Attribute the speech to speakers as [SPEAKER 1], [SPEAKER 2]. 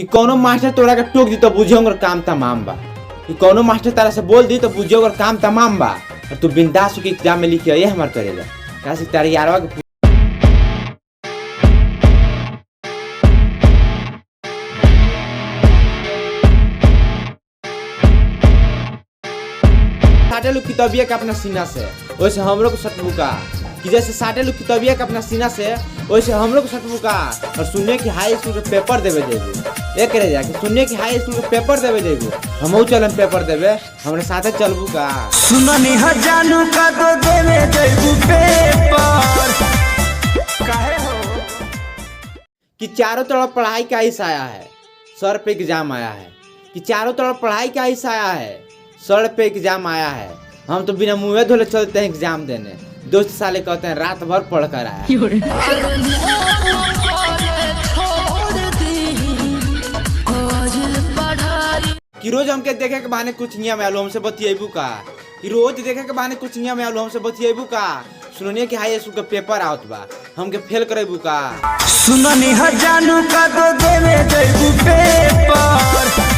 [SPEAKER 1] कि कोनो मास्टर तोरा के टोक दी तो बुझे ओकर काम तमाम बा। कि कोनो मास्टर तारा से बोल दी तो बुझे ओकर काम तमाम बा और तू बिंदास होके एग्जाम में लिख के ये हमार करेला। कैसे तारा यारवा के साटे लोग किताबिया के अपना सीना से वैसे हम लोग सटबुका कि जैसे साटे लोग किताबिया के अपना सीना से वैसे हम लोग सटबुका और सुनने की हाई स्कूल के पेपर देवे जेबू एक रह जाके सुनने की हाई स्कूल के पेपर देवे जेबू हमहू चलन पेपर देवे हमरे साथे चलबू का
[SPEAKER 2] सुननी जानू का दो देवे जेबू पेपर काहे हो
[SPEAKER 1] कि चारों तरफ पढ़ाई का ही साया है सर पे एग्जाम आया है। कि चारों तरफ पढ़ाई का ही साया है सर पे एग्जाम आया है। हम तो बिना मुँह धोले चलते हैं एग्जाम देने। दोस्त साले कहते हैं रात भर पढ़ कर आया। कि रोज हमके देखे के बहाने कुछ नियम आलू हमसे बतिएबू का कि रोज देखे के बहाने कुछ नियम आलू हमसे बतिएबू का सुनने की हाई स्कूल का पेपर आवत बा हमके फेल करेबू का
[SPEAKER 2] सुननी जानू का दो देवे जेबू पेपर